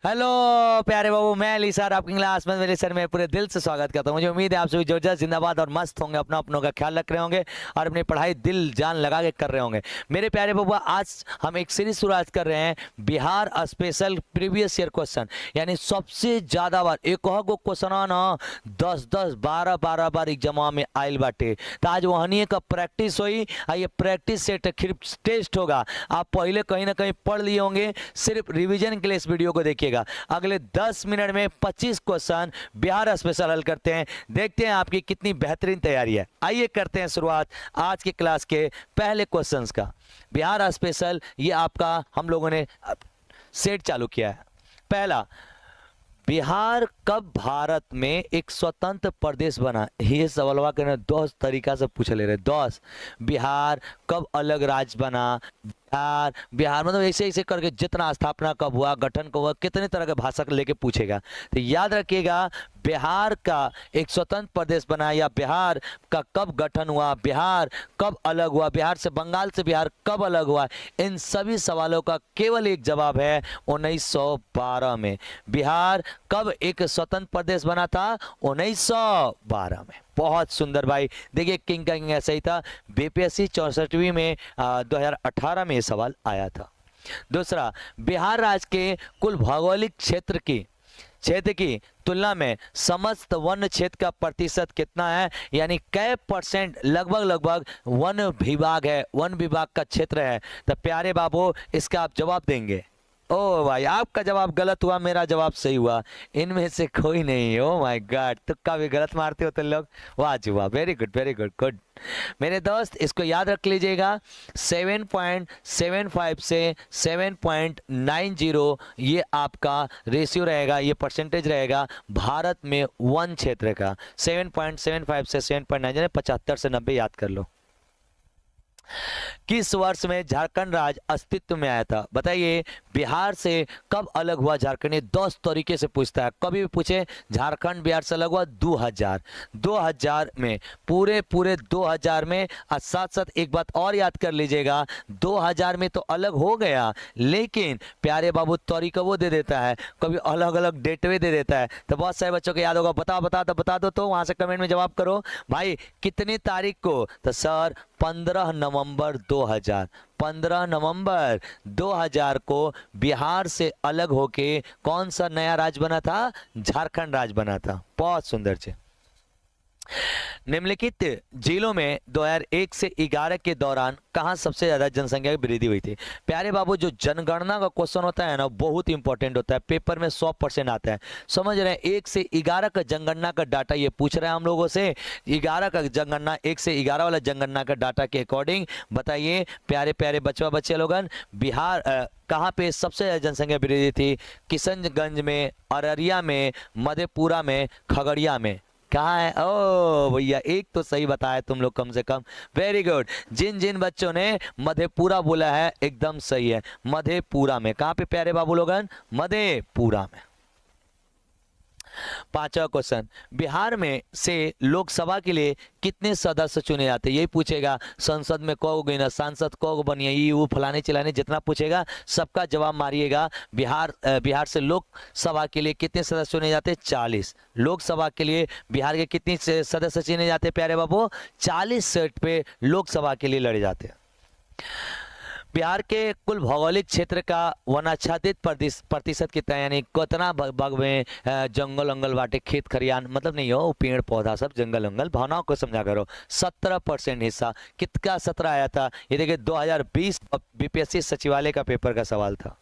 Hello प्यारे बाबू, मैं Ali sir आपकी क्लास में मेरे सर में पूरे दिल से स्वागत करता हूँ। मुझे उम्मीद है आप सभी जोरदार जिंदाबाद और मस्त होंगे, अपनों का ख्याल रख रहे होंगे और अपनी पढ़ाई दिल जान लगा के कर रहे होंगे। मेरे प्यारे बाबू, आज हम एक सीरीज शुरुआत कर रहे हैं, Bihar special previous year question. यानी सबसे ज्यादा बार एक को क्वेश्चन ना 10-10 12-12 बार एग्जाम में आयल बाटे। तो आज वहनी का प्रैक्टिस हुई, ये प्रैक्टिस सेट टेस्ट होगा। आप पहले कहीं ना कहीं पढ़ लिए होंगे, सिर्फ रिविजन के लिए इस वीडियो को देखिएगा। अगले 10 मिनट में 25 क्वेश्चन बिहार स्पेशल हल करते हैं। देखते हैं आपकी कितनी बेहतरीन तैयारी है। आइए करते हैं शुरुआत आज की क्लास के पहले क्वेश्चंस का। बिहार स्पेशल ये आपका हम लोगों ने सेट चालू किया है। पहला, बिहार कब भारत में एक स्वतंत्र प्रदेश बना? ये सवाल के 10 तरीका से पूछ ले रहे। 10 बिहार कब अलग राज्य बना? बिहार मतलब ऐसे ऐसे करके जितना स्थापना कब हुआ, गठन कब हुआ, कितने तरह के भाषा लेके पूछेगा। तो याद रखिएगा, बिहार का एक स्वतंत्र प्रदेश बना या बिहार का कब गठन हुआ, बिहार कब अलग हुआ, बिहार से बंगाल से बिहार कब अलग हुआ, इन सभी सवालों का केवल एक जवाब है 1912 में। बिहार कब एक स्वतंत्र प्रदेश बना था? 1912 में। बहुत सुंदर भाई। देखिए किंग का किंग ऐसा ही था। बीपीएससी 64वीं में 2018 में ये सवाल आया था। दूसरा, बिहार राज्य के कुल भौगोलिक क्षेत्र की तुलना में समस्त वन क्षेत्र का प्रतिशत कितना है? यानी कै परसेंट लगभग वन विभाग है, वन विभाग का क्षेत्र है। तो प्यारे बाबू, इसका आप जवाब देंगे? ओ भाई, आपका जवाब गलत हुआ, मेरा जवाब सही हुआ। इनमें से कोई नहीं। ओ माय गॉड, तुक्का भी गलत मारते हो तो लोग। वाह जी वाह, very good very good good. मेरे दोस्त, इसको याद रख लीजिएगा, 7.75 से 7.90 ये आपका रेशियो रहेगा, ये परसेंटेज रहेगा भारत में वन क्षेत्र का। 7.75 से 7.90, 75 से 90 याद कर लो। किस वर्ष में झारखंड राज्य अस्तित्व में आया था? बताइए, बिहार से कब अलग हुआ झारखंड? 10 तरीके से पूछता है, कभी भी पूछे झारखंड बिहार से अलग हुआ 2000 में, पूरे 2000 में। और साथ साथ एक बात और याद कर लीजिएगा, 2000 में तो अलग हो गया, लेकिन प्यारे बाबू तरीका वो दे देता है, कभी अलग अलग डेटवे दे देता है। तो बहुत सारे बच्चों को याद होगा, बता दो तो वहां से कमेंट में जवाब करो भाई, कितनी तारीख को? तो सर 15 नवंबर 2000। 15 नवंबर 2000 को बिहार से अलग होके कौन सा नया राज्य बना था? झारखंड राज्य बना था। बहुत सुंदर से। निम्नलिखित जिलों में 2001 से 11 के दौरान कहां सबसे ज्यादा जनसंख्या की वृद्धि हुई थी? प्यारे बाबू, जो जनगणना का क्वेश्चन होता है ना, बहुत इंपॉर्टेंट होता है, पेपर में 100% आता है। समझ रहे हैं? 1 से 11 का जनगणना का डाटा ये पूछ रहे हैं हम लोगों से। 11 का जनगणना, 1 से 11 वाला जनगणना का डाटा के अकॉर्डिंग बताइए प्यारे प्यारे बच्चे लोगन, बिहार कहाँ पे सबसे ज्यादा जनसंख्या वृद्धि थी? किशनगंज में, अररिया में, मधेपुरा में, खगड़िया में। कहाँ है? ओ भैया, एक तो सही बताया तुम लोग कम से कम। Very good. जिन जिन बच्चों ने मधेपुरा बोला है एकदम सही है, मधेपुरा में। कहाँ पे प्यारे बाबू लोगन? मधेपुरा में। 5वां क्वेश्चन, बिहार में से लोकसभा के लिए कितने सदस्य चुने जाते हैं? यही पूछेगा, संसद में कौ गई ना, सांसद कौ बनिए, ये वो फलाने चिलाने जितना पूछेगा सबका जवाब मारिएगा। बिहार से लोकसभा के लिए कितने सदस्य चुने जाते हैं? 40। लोकसभा के लिए बिहार के कितने सदस्य चुने जाते हैं प्यारे बाबू? 40 सीट पे लोकसभा के लिए लड़े जाते हैं। बिहार के कुल भौगोलिक क्षेत्र का वनाच्छादित प्रतिशत कितना है? यानी कितना भाग में जंगल अंगल बाटे, खेत खरियान मतलब नहीं हो, पेड़ पौधा सब जंगल अंगल, भावनाओं को समझा करो। 17% हिस्सा। कितना 17 आया था? ये देखिए 2020 बीपीएससी सचिवालय का पेपर का सवाल था।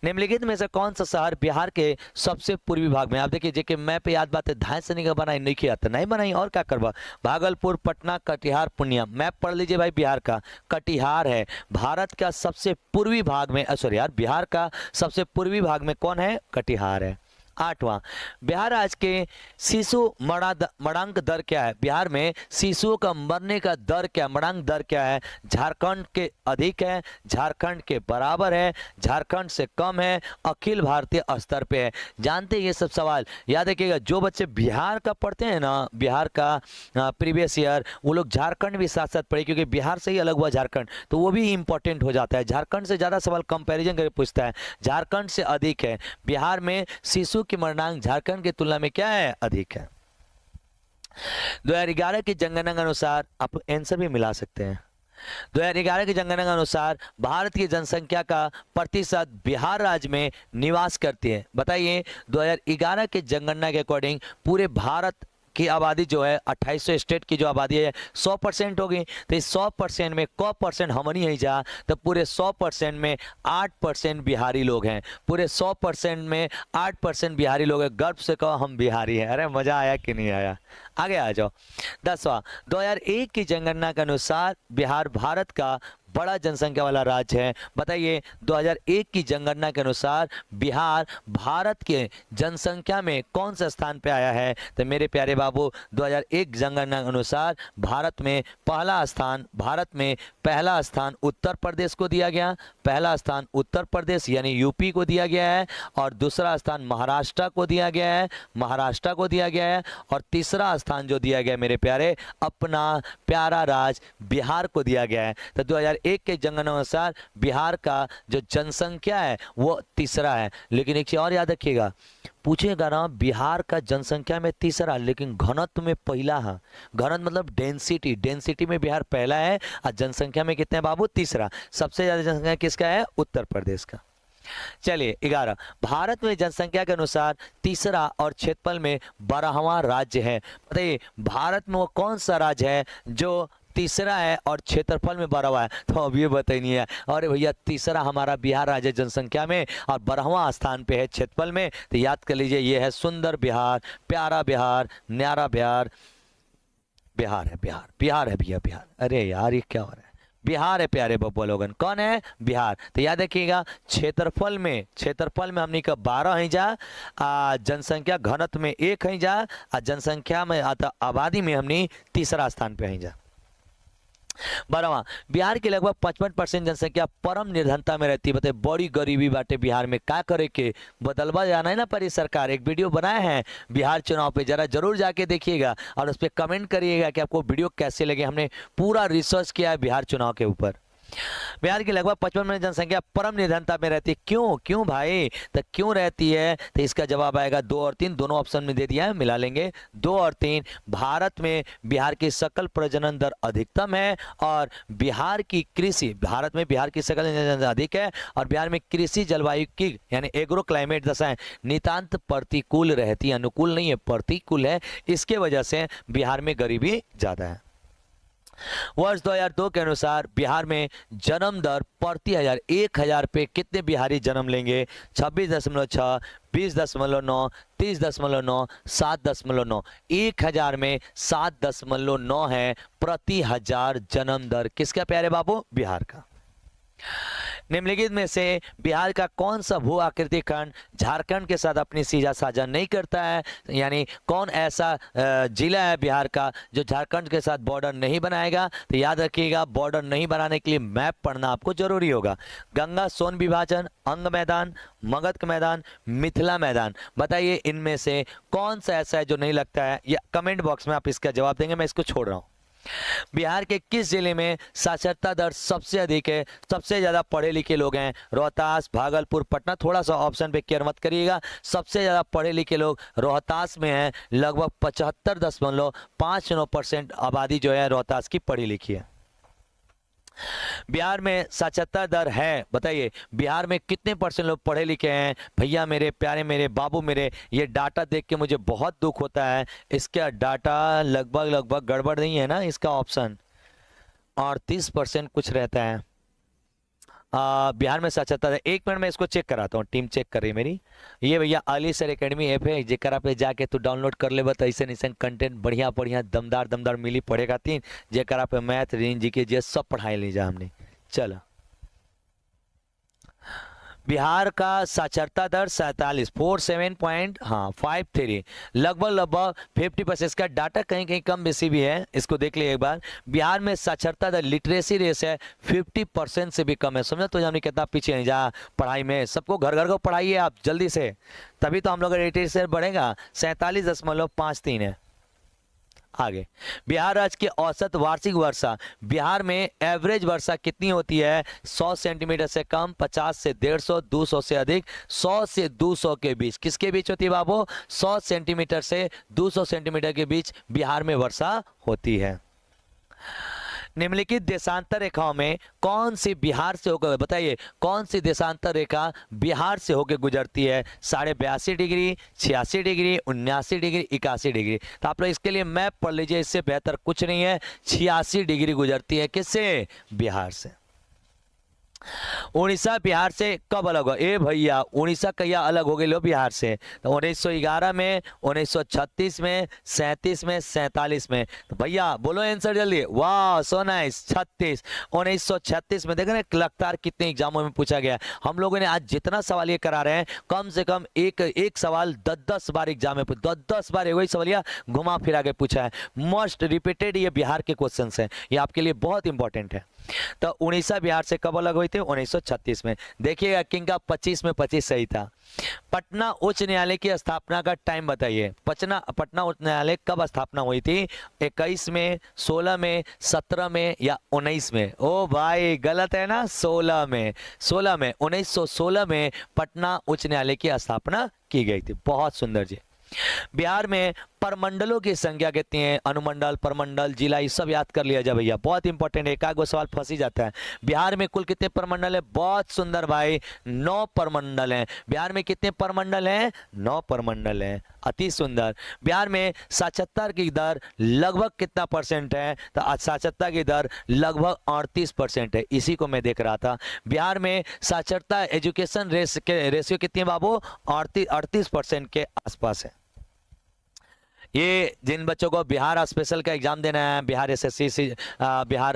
निम्नलिखित में से कौन सा शहर बिहार के सबसे पूर्वी भाग में? आप देखिए, जेके मैप पे याद बात है, धाय से नहीं बनाई, नहीं किया था, नहीं बनाई और क्या करवा? भागलपुर, पटना, कटिहार, पूर्णिया। मैप पढ़ लीजिए भाई, बिहार का कटिहार है। भारत का सबसे पूर्वी भाग में, सॉरी यार, बिहार का सबसे पूर्वी भाग में कौन है? कटिहार है। 8वां, बिहार राज्य के शिशु मरणांक दर क्या है? बिहार में शिशुओं का मरने का दर क्या, मरणांक दर क्या है? झारखंड के अधिक है, झारखंड के बराबर है, झारखंड से कम है, अखिल भारतीय स्तर पे है? जानते हैं ये सब सवाल? याद रखिएगा, जो बच्चे बिहार का पढ़ते हैं ना, बिहार का प्रीवियस ईयर, वो लोग झारखंड भी साथ साथ पढ़े, क्योंकि बिहार से ही अलग हुआ झारखंड, तो वो भी इंपॉर्टेंट हो जाता है। झारखंड से ज़्यादा सवाल कंपैरिजन करके पूछता है, झारखंड से अधिक है। बिहार में शिशु की मरणांक झारखंड की तुलना में क्या है? अधिक है। 2011 की जनगणना के अनुसार, आप आंसर भी मिला सकते हैं, 2011 की जनगणना के अनुसार भारत की जनसंख्या का प्रतिशत बिहार राज्य में निवास करती है। बताइए, 2011 की जनगणना के अकॉर्डिंग पूरे भारत की आबादी जो है 2800 स्टेट की जो आबादी है 100% होगी, तो इस 100% में क परसेंट हमनी ही जा, तो पूरे 100% में 8% बिहारी लोग हैं। पूरे 100% में 8% बिहारी लोग हैं। गर्व से कहो हम बिहारी हैं। अरे मजा आया कि नहीं आया? आगे आ जाओ। 10वां, 2001 की जनगणना के अनुसार बिहार भारत का बड़ा जनसंख्या वाला राज्य है। बताइए, 2001 की जनगणना के अनुसार बिहार भारत के जनसंख्या में कौन सा स्थान पे आया है? तो मेरे प्यारे बाबू, 2001 जनगणना के अनुसार भारत में पहला स्थान उत्तर प्रदेश को दिया गया। पहला स्थान उत्तर प्रदेश यानी यूपी को दिया गया है, और दूसरा स्थान महाराष्ट्र को दिया गया है, और तीसरा स्थान जो दिया गया मेरे प्यारे, अपना प्यारा राज्य बिहार को दिया गया है। तो 2001 के जनगणना अनुसार बिहार का जो जनसंख्या है वो तीसरा है। लेकिन एक चीज और याद रखिएगा, पूछेगा ना, बिहार का जनसंख्या में तीसरा लेकिन घनत्व में पहला है। घनत्व मतलब डेंसिटी में बिहार पहला है, और जनसंख्या में कितने बाबू? तीसरा। सबसे ज्यादा जनसंख्या किसका है? उत्तर प्रदेश का। चलिए 11, भारत में जनसंख्या के अनुसार तीसरा और क्षेत्रफल में 12वां राज्य है। बताइए, भारत में वो कौन सा राज्य है जो तीसरा है और क्षेत्रफल में 12वां है? तो अब ये बताइए, अरे भैया तीसरा हमारा बिहार राज्य जनसंख्या में और 12वां स्थान पे है क्षेत्रफल में। तो याद कर लीजिए, ये है सुंदर बिहार, प्यारा बिहार, न्यारा बिहार। बिहार है भैया, बिहार। अरे यार ये क्या हो रहा है? बिहार है प्यारे बब्बा लोगन। कौन है? बिहार। तो याद रखिएगा, क्षेत्रफल में हमने का 12 ही जा, जनसंख्या घनत्व में 1 ही जा, जनसंख्या में आबादी में हमने तीसरा स्थान पे ही जा। 12वां, बिहार की लगभग 55% जनसंख्या परम निर्धनता में रहती है। बताइए, बड़ी गरीबी बाटे बिहार में, क्या करे के? बदलवा जाना है ना परी सरकार। एक वीडियो बनाए हैं बिहार चुनाव पे, जरा जरूर जाके देखिएगा और उस पर कमेंट करिएगा कि आपको वीडियो कैसे लगे। हमने पूरा रिसर्च किया है बिहार चुनाव के ऊपर। बिहार की लगभग 55% जनसंख्या परम निर्धनता में रहती है। क्यों भाई? तो क्यों रहती है? तो इसका जवाब आएगा 2 और 3, दोनों ऑप्शन में दे दिया है, मिला लेंगे। 2 और 3, भारत में बिहार की सकल प्रजनन दर अधिकतम है, और भारत में बिहार की सकल प्रजनन दर अधिक है, और बिहार में कृषि जलवायु की यानी एग्रो क्लाइमेट दशाएं नितांत प्रतिकूल रहती है। अनुकूल नहीं है, प्रतिकूल है। इसके वजह से बिहार में गरीबी ज्यादा है। वर्ष 2002 के अनुसार बिहार में जन्म दर प्रति 1000 पे कितने बिहारी जन्म लेंगे? 26.6, 20.9, 30.9, 7.9। 1000 में 7.9 है प्रति 1000 जन्म दर। किसका प्यारे बाबू? बिहार का। निम्नलिखित में से बिहार का कौन सा भू आकृति खंड झारखंड के साथ अपनी सीधा साझा नहीं करता है? यानी कौन ऐसा जिला है बिहार का जो झारखंड के साथ बॉर्डर नहीं बनाएगा? तो याद रखिएगा, बॉर्डर नहीं बनाने के लिए मैप पढ़ना आपको जरूरी होगा। गंगा सोन विभाजन, अंग मैदान, मगध मैदान, मिथिला मैदान। बताइए, इनमें से कौन सा ऐसा है जो नहीं लगता है? या कमेंट बॉक्स में आप इसका जवाब देंगे, मैं इसको छोड़ रहा हूं। बिहार के किस जिले में साक्षरता दर सबसे अधिक है? सबसे ज्यादा पढ़े लिखे लोग हैं? रोहतास, भागलपुर, पटना। थोड़ा सा ऑप्शन पे केयर मत करिएगा। सबसे ज्यादा पढ़े लिखे लोग रोहतास में हैं। लगभग 75.59% आबादी जो है रोहतास की पढ़ी लिखी है। बिहार में साक्षरता दर है, बताइए बिहार में कितने % लोग पढ़े लिखे हैं? भैया मेरे प्यारे, मेरे बाबू मेरे, ये डाटा देख के मुझे बहुत दुख होता है। इसका डाटा लगभग गड़बड़ नहीं है ना? इसका ऑप्शन 38% कुछ रहता है। बिहार में साक्षरता दर, 1 मिनट में इसको चेक कराता हूँ, टीम चेक कर रही है मेरी। ये भैया अली सर एकेडमी ऐप है, जेकरा पे जाके तू डाउनलोड कर ले। ऐसे निशन कंटेंट बढ़िया दमदार मिली पढ़ेगा। 3 जेकरा पे मैथ, रीजनिंग, जीके, जीएस सब पढ़ाई ली जा हमने। चलो, बिहार का साक्षरता दर 47.53 लगभग 50%। इसका डाटा कहीं कहीं कम बेसी भी है, इसको देख लिए एक बार। बिहार में साक्षरता दर लिटरेसी रेस है 50% से भी कम है। समझा तो हमने कितना पीछे नहीं जा पढ़ाई में। सबको घर घर को पढ़ाइए आप जल्दी से, तभी तो हम लोग का लिटरेसी बढ़ेगा। 47.53 है। आगे, बिहार राज्य की औसत वार्षिक वर्षा। बिहार में एवरेज वर्षा कितनी होती है? 100 सेंटीमीटर से कम, 50 से 150, 200 से अधिक, 100 से 200 के बीच। किसके बीच होती है बाबू? 100 सेंटीमीटर से 200 सेंटीमीटर के बीच बिहार में वर्षा होती है। निम्नलिखित देशांतर रेखाओं में कौन सी बिहार से होकर, बताइए कौन सी देशांतर रेखा बिहार से होकर गुजरती है? 82.5 डिग्री, 86 डिग्री, 79 डिग्री, 81 डिग्री। तो आप लोग इसके लिए मैप पढ़ लीजिए, इससे बेहतर कुछ नहीं है। 86 डिग्री गुजरती है किससे? बिहार से। उड़ीसा बिहार से कब अलग हो? ए भैया उड़ीसा कहिया अलग हो गई लो बिहार से? तो 1911 में, 1936 में, 37 में, 47 में। तो भैया बोलो आंसर जल्दी। वाह सो नाइस, 36। 1936 में। देखो ना लगातार कितने एग्जामों में पूछा गया। हम लोगों ने आज जितना सवाल ये करा रहे हैं, कम से कम एक सवाल 10 बार एग्जाम में 10 बार वही सवालिया घुमा फिरा के पूछा है। मोस्ट रिपीटेड ये बिहार के क्वेश्चन है, ये आपके लिए बहुत इंपॉर्टेंट है। तो उड़ीसा बिहार से कब अलग हुई थी? 1936 में। देखिएगा किंग का 25 में 25 सही था। पटना उच्च न्यायालय की स्थापना का टाइम बताइए। पटना उच्च न्यायालय कब स्थापना हुई थी? 21 में, 16 में, 17 में या 19 में? ओ भाई गलत है ना, 16 में। 16 में, 1916 में पटना उच्च न्यायालय की स्थापना की गई थी। बहुत सुंदर जी। बिहार में परमंडलों की संख्या कितनी है? अनुमंडल, परमंडल, जिला, ये सब याद कर लिया जाए भैया, बहुत इंपॉर्टेंट है। एक सवाल फंस ही जाता है। बिहार में कुल कितने परमंडल है? बहुत सुंदर भाई, 9 परमंडल हैं। बिहार में कितने परमंडल हैं? 9 परमंडल हैं। अति सुंदर। बिहार में साक्षरता की दर लगभग कितना परसेंट है? तो साक्षरता की दर लगभग 38% है। इसी को मैं देख रहा था। बिहार में साक्षरता एजुकेशन रेशियो कितनी है बाबू? 38% के आसपास है। ये जिन बच्चों को बिहार स्पेशल का एग्जाम देना है, बिहार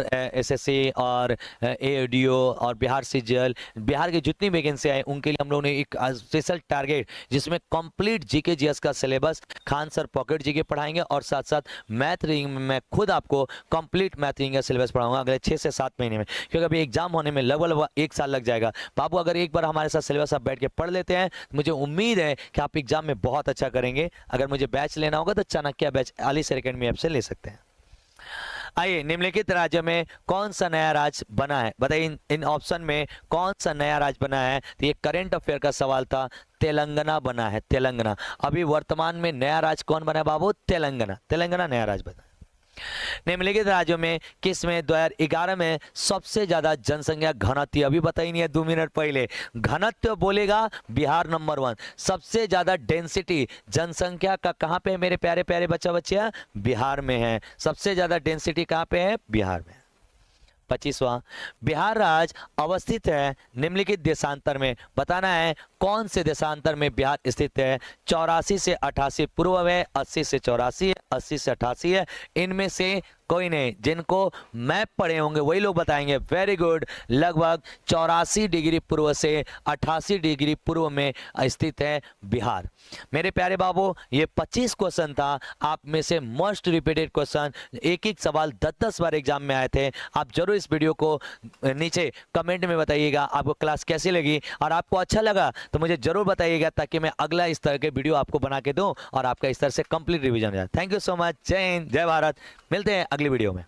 एसएससी और एओडीओ और बिहार सीजीएल, बिहार की जितनी वैकेंसी है उनके लिए हम लोगों ने एक स्पेशल टारगेट, जिसमें कंप्लीट जीके जीएस का syllabus Khan sir pocket GK पढ़ाएंगे और साथ साथ मैथ रीडिंग में मैं खुद आपको कंप्लीट मैथ रीडिंग का सिलेबस पढ़ाऊंगा अगले 6 से 7 महीने में, क्योंकि अभी एग्जाम होने में लगभग 1 साल लग जाएगा। बाबू अगर एक बार हमारे साथ सिलेबस आप बैठ के पढ़ लेते हैं तो मुझे उम्मीद है कि आप एग्जाम में बहुत अच्छा करेंगे। अगर मुझे बैच लेना होगा तो चाणक्य बैच आलिस एकेडमी ऐप से ले सकते हैं। आइए, निम्नलिखित राज्य में कौन सा नया राज्य बना है? बताइए इन ऑप्शन में कौन सा नया राज्य बना है? तो ये करंट अफेयर का सवाल था। तेलंगाना बना है, तेलंगाना। अभी वर्तमान में नया राज्य कौन बना है बाबू? तेलंगाना। तेलंगाना नया राज्य बना। निम्नलिखित राज्यों में किस में 2011 में सबसे ज्यादा जनसंख्या घनत्व? अभी बताई नहीं है 2 मिनट पहले। घनत्व बोलेगा बिहार नंबर 1। सबसे ज्यादा डेंसिटी जनसंख्या का कहां पे है मेरे प्यारे प्यारे बच्चियां? बिहार में है। सबसे ज्यादा डेंसिटी कहां पे है? बिहार में। 25वां, बिहार राज्य अवस्थित है निम्नलिखित देशांतर में। बताना है कौन से देशांतर में बिहार स्थित है? 84 से 88 पूर्व है, 80 से 84 है, 80 से 88 है। इनमें से कोई नहीं। जिनको मैप पढ़े होंगे वही लोग बताएंगे। Very good. लगभग 84 डिग्री पूर्व से 88 डिग्री पूर्व में स्थित है बिहार। मेरे प्यारे बाबू, ये 25 क्वेश्चन था। आप में से मोस्ट रिपीटेड क्वेश्चन, एक सवाल 10 बार एग्जाम में आए थे। आप जरूर इस वीडियो को नीचे कमेंट में बताइएगा आपको क्लास कैसी लगी, और आपको अच्छा लगा तो मुझे जरूर बताइएगा, ताकि मैं अगला इस तरह के वीडियो आपको बना के दूं और आपका इस तरह से कंप्लीट रिवीजन हो जाए। Thank you so much. जय हिंद, जय भारत। मिलते हैं अगली वीडियो में।